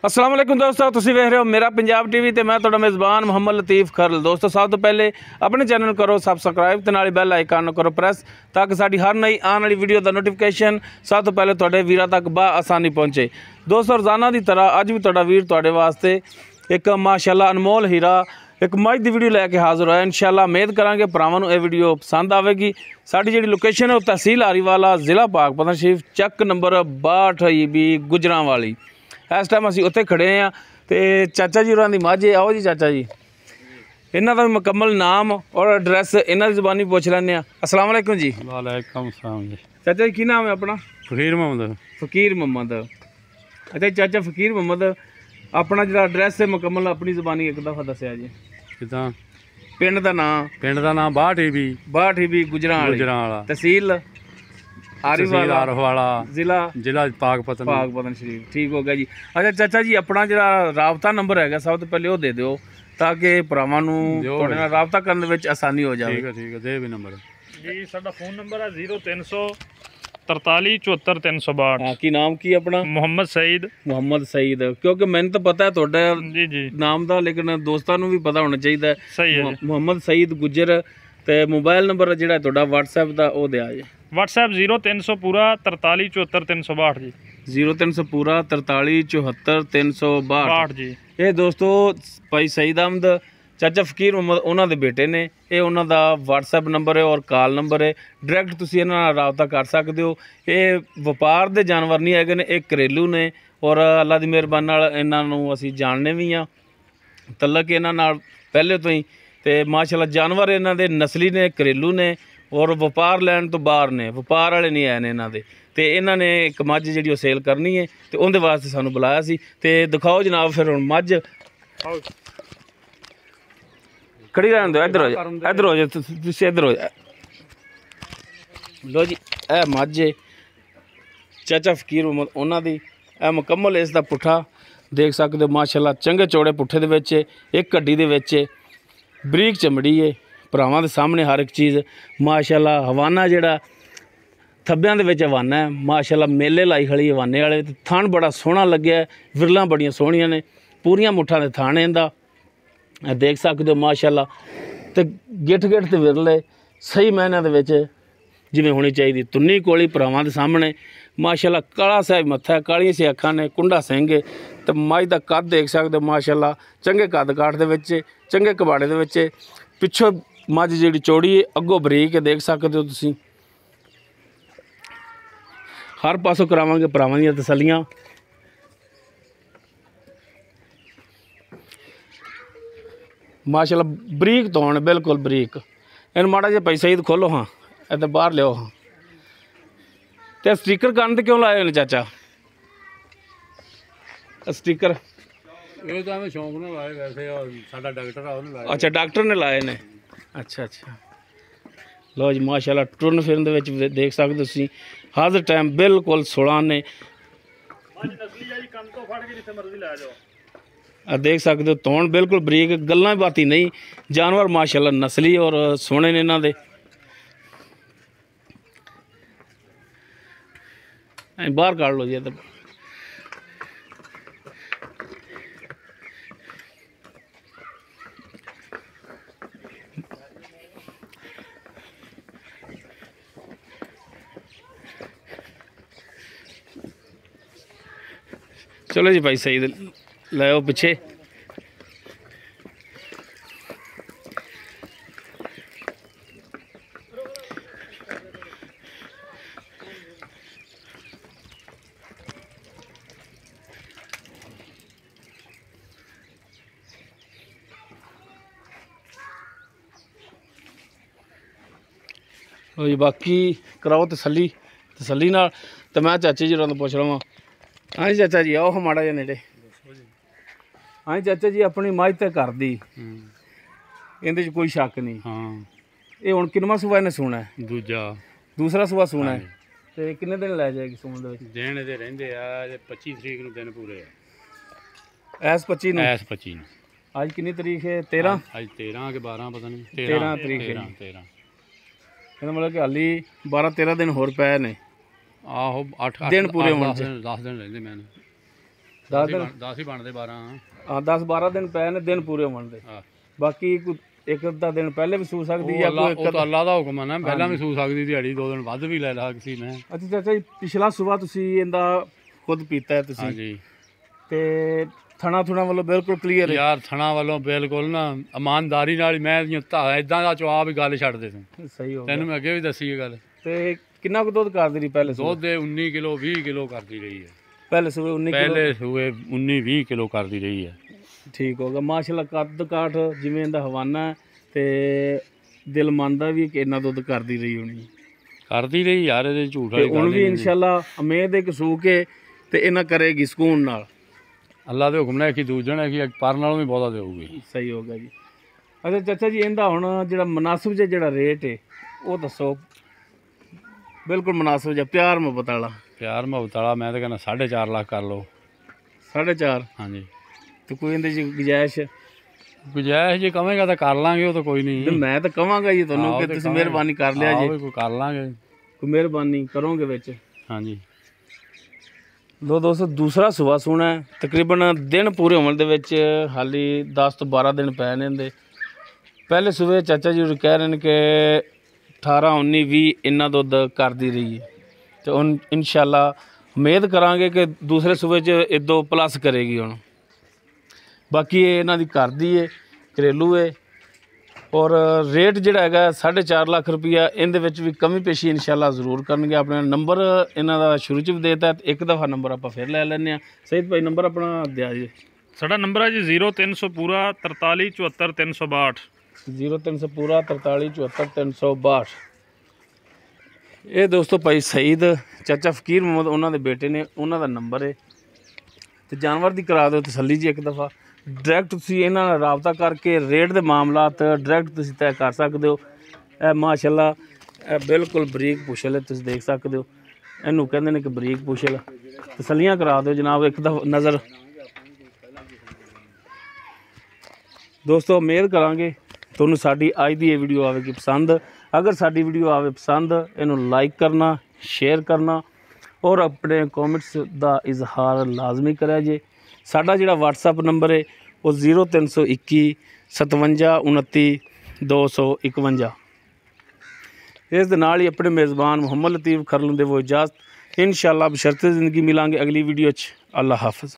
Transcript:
अस्सलाम वालेकुम दोस्तों, तुसीं वेख रहे हो मेरा पंजाब टीवी ते मैं तुहाडा मेज़बान मोहम्मद लतीफ़ खरल। दोस्तों सब तो पहले अपने चैनल करो सबसक्राइब ते नाल बैल आइकन करो प्रेस ताकि साडी हर नई आने वाली वीडियो का नोटिफिकेशन सब तो पहले तुहाडे वीरां तक आसानी पहुँचे। दोस्तों रोज़ाना की तरह अज भी तुहाडा वीर तुहाडे वास्ते एक माशाअल्लाह अनमोल हीरा एक मझ की वीडियो लैके हाज़र होया। इंशाअल्लाह उम्मीद करांगे भरावां नूं यह वीडियो पसंद आएगी। साडी जिहड़ी लोकेशन है वह तहसील हारीवाला ज़िला पाकपतन शरीफ चक नंबर 62 भी गुजरांवाली। इस टाइम असीं उत्थे खड़े हाँ तो चाचा जी होरां दी मझ है। आओ जी चाचा जी, इन्हां दा मुकम्मल नाम और एड्रैस इन्हां दी ज़बानी पुछ लैंदे आं। अस्सलाम वालेकुम जी। वालेकुम सलाम जी। चाचा जी की नाम है अपना? फकीर मोहम्मद। फकीर मोहम्मद। अच्छा चाचा फकीर मोहम्मद, अपना जो एड्रैस है मुकम्मल अपनी ज़बानी एक दफ़ा दस्या जी। किदां? पिंड दा नाम? पिंड दा नाम 62 भी गुजरांवाला तहसील हारीवाला जिला पाकपतन शरीफ। ठीक हो गया जी। अच्छा चाचा जी अपना जो राबता नंबर है सब तो पहले वो दे दो ताकि भरावां नूं तुहाडे नाल राबता करने में आसानी हो जाए। ठीक है दे भी नंबर जी। साडा फोन नंबर है 0300 43 74 362। हाँ की नाम की अपना? मोहम्मद सईद। मोहम्मद सईद, क्योंकि मैंने तो पता है तुहाडा जी जी नाम दा, लेकिन दोस्तां नूं भी पता होना चाहिए। सही है जी। मोहम्मद सईद गुज्जर। तो मोबाइल नंबर जिहड़ा तुहाडा WhatsApp दा वो दिया जी। WhatsApp 0300 पूरा 43 74 362 जी। 0300 पूरा 43 74 362 जी। ये दोस्तों भाई सईद अहमद चाचा फकीर मोहम्मद उन्हों के बेटे ने, ये उन्हों का WhatsApp नंबर है और कॉल नंबर है। डायरैक्ट तुसीं इन्हां नाल राबता कर सकते हो। ये वपार के जानवर नहीं है, ये घरेलू ने और अल्लाह की मेहरबानी नाल इन्हां नूं असीं जानने भी हाँ। तलक इन्हां नाल पहले तो ही तो माशाअल्लाह जानवर इन्हां दे नस्ली ने, घरेलू ने और वपार लैन तो बाहर ने, वपार वाले नहीं आए ने इन्हां दे। तो इन्हां ने एक मझ जिहड़ी सेल करनी है तो उहदे वास्ते सानू बुलाया सी। तो दिखाओ जनाब फिर हुण मझ खड़ी रहन दो। इधर हो जा, इधर हो जा, तुसीं इधर हो जा। लो जी ए मझ चाचा फकीर मोहम्मद उन्हां दी ए मुकम्मल इसदा पुट्ठा देख सकते हो माशाअल्लाह चंगे चौड़े पुट्ठे दे विच एक हड्डी दे विच बरीक चमड़ी है। भरावां दे सामने हर एक चीज़ माशाअल्लाह। हवाना जिहड़ा थब्बियां दे विच हवाना है माशाअल्लाह, मेले लाई खड़ी हवाने वाले। थण बड़ा सोहना लग्या है, विरलां बड़ियां सोहणियां ने, पूरियां मुट्ठां दे थण इंदा देख सकते हो माशाअल्लाह। तो गिठ गिठ ते विरले सही मैनिਆਂ दे विच जिवें होनी चाहिए। तुन्नी कोली भरावां दे सामने माशाअल्लाह, काला साहिब मत्था है, कालियां सी अखां ने, कुंडा सिंह है। तो मझ दा कद देख सकते हो माशाअल्लाह, चंगे कद काठ दे विच, चंगे कबाड़े दे विच। पिछों मझ जिहड़ी चौड़ी है, अगों बरीक है, देख सकते हो तुसीं। हर पासों करावांगे भरावां दीयां तसल्लियां। माशाअल्लाह बरीक तौण, बिल्कुल बरीक। इन माड़ा जिहा भाई सईद खोलो हाँ, इधर बाहर लिओ हाँ। तो स्टिकर कन्न ते क्यों लाए ने चाचा? स्टिकर ਇਹ ਤਾਂ ਮੈਂ ਸ਼ੌਂਕ ਨਾਲ ਲਾਏ, ਵੈਸੇ ਸਾਡਾ ਡਾਕਟਰ ਆ ਉਹਨੇ ਲਾਏ। अच्छा डॉक्टर ने लाए ने। अच्छा अच्छा लो जी माशाअल्लाह टुरन फिरन दे विच देख सकते हो तुसीं हर टाइम बिल्कुल 16 ने। देख सकते हो तौण बिल्कुल बरीक, गल्लां बाती नहीं। जानवर माशाअल्लाह नस्ली और सोहणे ने इन्हां दे। बाहर काढ़ लो जी इधर। चलो जी भाई सही लाओ पिछे। लो जी बाकी कराओ तसल्ली नाल। तो मैं चाचे जी होरां तो पुछ लवां। हाँ जी चाचा जी आओ हम माड़ा जिहा नेड़े। हाँ जी चाचा जी अपनी मझ ते घर दी इहदे च कोई शक नहीं। हाँ ये हुण किनवां सूआ इहने सूना है? दूसरा सूआ सूना है। तो किन्ने दिन लै जाएगी सूण दे विच? दिन ਇਹਦੇ ਰਹਿੰਦੇ ਆ 25 ਤਰੀਕ ਨੂੰ ਦਿਨ ਪੂਰੇ ਆ। ਐਸ 25 ਨੂੰ? ਐਸ 25 ਨੂੰ। ਅੱਜ ਕਿੰਨੀ ਤਰੀਕ ਹੈ? 13। ਅੱਜ 13 ਕਿ 12 ਪਤਾ ਨਹੀਂ। 13 ਤਰੀਕ ਹੈ। 13 ਇਹਦਾ मतलब कि हाली 12-13 दिन होर पए ने। ਆਹੋ 8 दिन पूरे होने 10 दिन ਰਹਿੰਦੇ ਮੈਨੂੰ। 10 ਦਿਨ 10 ਹੀ ਬਣਦੇ 12 ਹਾਂ 10-12 ਦਿਨ ਪਏ ਨੇ, ਦਿਨ ਪੂਰੇ ਹੋਣ ਦੇ। ਹਾਂ ਬਾਕੀ ਕੋਈ ਇੱਕ ਅੱਧਾ ਦਿਨ ਪਹਿਲੇ ਵੀ ਸੂ ਸਕਦੀ ਉਹ ਜਾਂ ਅੱਲਾ ਕੋਈ ਉਹ ਤਾਂ ਅੱਲਾ ਦਾ ਹੁਕਮ ਹੈ ਨਾ, ਪਹਿਲਾਂ ਵੀ ਸੂ ਸਕਦੀ ਦਿਹਾੜੀ 2 ਦਿਨ ਵੱਧ ਵੀ ਲੈ ਲਾ ਕਿਸੇ ਨੇ। ਅੱਛਾ ਚਾਚਾ ਜੀ, ਪਿਛਲਾ ਸੂਬਾ ਤੁਸੀਂ ਇਹਦਾ ਖੁਦ ਪੀਤਾ ਹੈ ਤੁਸੀਂ, ਹਾਂਜੀ ਤੇ ਥਣਾ ਥੁਣਾ ਵੱਲੋਂ ਬਿਲਕੁਲ ਕਲੀਅਰ ਹੈ? ਯਾਰ ਥਣਾ ਵੱਲੋਂ ਬਿਲਕੁਲ ਨਾ ਇਮਾਨਦਾਰੀ ਨਾਲ ਹੀ ਮੈਂ ਇਦਾਂ ਦਾ ਚਵਾ ਵੀ ਗੱਲ ਛੱਡ ਦੇ ਤੂੰ, ਸਹੀ ਹੋ ਗਿਆ। ਤੈਨੂੰ ਮੈਂ ਅੱਗੇ ਵੀ ਦੱਸੀ ਇਹ ਗੱਲ। ਤੇ ਕਿੰਨਾ ਕੁ ਦੁੱਧ ਕਰਦੀ ਰਹੀ ਪਹਿਲੇ ਸੂਬੇ? ਦੁੱਧ ਦੇ 19 ਕਿਲੋ 20 ਕਿਲੋ ਕਰਦੀ ਰਹੀ ਹੈ। ਪਹਿਲੇ ਸੂਬੇ 19 ਕਿਲੋ? ਪਹਿਲੇ ਸੂਏ 19 20 ਕਿਲੋ ਕਰਦੀ ਰਹੀ ਹੈ। ਠੀਕ ਹੋ ਗਿਆ ਮਾਸ਼ਾਅੱਲਾ। ਕੱਦ ਕਾਠ ਜਿਵੇਂ ਇਹਦਾ ਹਵਾਨਾ ਹੈ, ਤੇ ਦਿਲ ਮੰਨਦਾ ਵੀ ਕਿ ਇੰਨਾ ਦੁੱਧ ਕਰਦੀ ਰਹੀ ਹੋਣੀ। ਕਰਦੀ ਰਹੀ ਯਾਰ, ਇਹਦੇ ਝੂਠ ਤੇ ਵਾਲੀ ਹੁਣ ਗੱਲ ਵੀ ਨਹੀਂ। ਇਨਸ਼ਾਅੱਲਾ ਉਮੀਦ ਹੈ ਕਿ ਸੂ ਕੇ ਤੇ ਇਹਨਾਂ ਕਰੇਗੀ ਸਕੂਨ ਨਾਲ। ਅੱਲਾ ਦੇ ਹੁਕਮ ਨਾਲ ਕਿ ਦੂਜਣ ਹੈ ਕਿ ਪਰ ਨਾਲੋਂ ਵੀ ਬਹੁਤਾ ਦੇਊਗੀ। ਸਹੀ ਹੋ ਗਿਆ ਜੀ। ਅੱਛਾ ਚਾਚਾ ਜੀ, ਇਹਦਾ ਹੁਣ ਜਿਹੜਾ ਮੁਨਾਸਿਬ ਜਿਹਾ ਜਿਹੜਾ ਰੇਟ ਹੈ ਉਹ ਦੱਸੋ, ਬਿਲਕੁਲ ਮੁਨਾਸਿਬ ਜਿਹਾ, ਪਿਆਰ ਮੁਹੱਬਤ ਵਾਲਾ। ਪਿਆਰ ਮੁਹੱਬਤ ਵਾਲਾ ਮੈਂ ਤਾਂ ਕਹਿੰਦਾ 4.5 ਲੱਖ ਕਰ ਲਓ। 4.5? ਹਾਂਜੀ ਤੇ ਕੋਈ ਇਹਦੇ 'ਚ ਗੁੰਜਾਇਸ਼? ਗੁਜਾਇਸ਼ ਜੇ ਕਵੇਂਗਾ ਤਾਂ ਕਰ ਲਾਂਗੇ, ਉਹ ਤਾਂ ਕੋਈ ਨਹੀਂ। ਤੇ ਮੈਂ ਤਾਂ ਕਵਾਂਗਾ ਜੀ ਤੁਹਾਨੂੰ ਆਹੋ ਕਿ ਤੇ ਤੁਸੀਂ ਕਵਾਂਗੇ। ਮਿਹਰਬਾਨੀ ਕਰ ਲਿਆ ਜੀ, ਕੋਈ ਕਰ ਲਾਂਗੇ। ਕੋਈ ਮਿਹਰਬਾਨੀ ਕਰੋਗੇ ਵਿੱਚ? ਹਾਂਜੀ ਲੋ ਦੋਸਤੋ, ਦੂਸਰਾ ਸੂਆ ਸੂਣਾ ਹੈ। ਤਕਰੀਬਨ ਦਿਨ ਪੂਰੇ ਹੋਣ ਦੇ ਵਿੱਚ ਹਾਲੀ 10 ਤੋਂ 12 ਦਿਨ ਪਏ ਨੇ ਇਹਦੇ। ਪਹਿਲੇ ਸੂਏ ਚਾਚਾ ਜੀ ਕਹਿ ਰਹੇ ਨੇ ਕਿ 18 19 20 ਇੰਨਾ ਦੁੱਧ ਕਰਦੀ ਰਹੀ ਹੈ, ਤੇ ਹੁਣ ਇਨਸ਼ਾਅੱਲਾ ਉਮੀਦ ਕਰਾਂਗੇ ਕਿ ਦੂਸਰੇ ਸੂਏ 'ਚ ਇਦੋਂ ਪਲੱਸ ਕਰੇਗੀ। ਹੁਣ ਬਾਕੀ ਇਹ ਇਹਨਾਂ ਦੀ ਕਰਦੀ ਹੈ, ਘਰੇਲੂ ਹੈ, ਔਰ ਰੇਟ ਜਿਹੜਾ ਹੈਗਾ 4.5 ਲੱਖ ਰੁਪਈਆ। ਇਹਦੇ ਵਿੱਚ ਵੀ ਕਮੀ ਪੇਸ਼ੀ ਇਨਸ਼ਾਅੱਲਾ ਜ਼ਰੂਰ ਕਰਨਗੇ। ਆਪਣਾ ਨੰਬਰ ਇਹਨਾਂ ਦਾ ਸ਼ੁਰੂ 'ਚ ਵੀ ਦੇਤਾ, ਇੱਕ ਦਫਾ ਨੰਬਰ ਆਪਾਂ ਫਿਰ ਲੈ ਲੈਂਦੇ ਹਾਂ। ਸਹੀਦ ਭਾਈ ਨੰਬਰ ਆਪਣਾ ਦਿਆ ਜੀ। ਸਾਡਾ ਨੰਬਰ ਹੈ ਜੀ 0300 ਪੂਰਾ 43 74 362। 0300 ਪੂਰਾ 43 74 362। ਇਹ ਦੋਸਤੋ ਭਾਈ ਸਈਦ ਚਾਚਾ ਫਕੀਰ ਮੁਹੰਮਦ ਉਹਨਾਂ ਦੇ ਬੇਟੇ ਨੇ, ਉਹਨਾਂ ਦਾ ਨੰਬਰ ਹੈ। ਤੇ ਜਾਨਵਰ ਦੀ ਕਰਾ ਦਿਓ ਤਸੱਲੀ ਜੀ ਇੱਕ ਦਫਾ। ਡਾਇਰੈਕਟ ਤੁਸੀਂ ਇਹਨਾਂ ਨਾਲ ਰਾਬਤਾ ਕਰਕੇ ਰੇਟ ਦੇ ਮਾਮਲਾਤ ਡਾਇਰੈਕਟ ਤੁਸੀਂ ਤੈਅ ਕਰ ਸਕਦੇ ਹੋ। ਇਹ ਮਾਸ਼ਾਅੱਲਾ ਇਹ ਬਿਲਕੁਲ ਬਰੀਕ ਪੁੱਛਲ ਹੈ, ਤੁਸੀਂ ਦੇਖ ਸਕਦੇ ਹੋ। ਇਹਨੂੰ ਕਹਿੰਦੇ ਨੇ ਕਿ ਬਰੀਕ ਪੁੱਛਲ। ਤਸੱਲੀਆਂ ਕਰਾ ਦਿਓ ਜਨਾਬ ਇੱਕ ਦਫਾ ਨਜ਼ਰ। ਦੋਸਤੋ ਉਮੀਦ ਕਰਾਂਗੇ ਤੁਹਾਨੂੰ ਸਾਡੀ ਅੱਜ ਦੀ ਇਹ ਵੀਡੀਓ ਆਵੇਗੀ ਪਸੰਦ। ਅਗਰ ਸਾਡੀ ਵੀਡੀਓ ਆਵੇ ਪਸੰਦ, ਇਹਨੂੰ ਲਾਈਕ ਕਰਨਾ, ਸ਼ੇਅਰ ਕਰਨਾ, ਔਰ ਆਪਣੇ ਕਮੈਂਟਸ ਦਾ ਇਜ਼ਹਾਰ ਲਾਜ਼ਮੀ ਕਰਿਆ ਜੇ। ਸਾਡਾ ਜਿਹੜਾ WhatsApp ਨੰਬਰ ਹੈ ਉਹ 0321 57 29 251। ਇਸ ਦੇ ਨਾਲ ਹੀ ਆਪਣੇ ਮੇਜ਼ਬਾਨ ਮੁਹੰਮਦ ਲਤੀਫ ਖਰਲੁੰਦੇ वो इजाज़त। इंशाअल्लाह बशर्ते ज़िंदगी मिलांगे अगली वीडियो च। अल्लाह हाफ़िज़।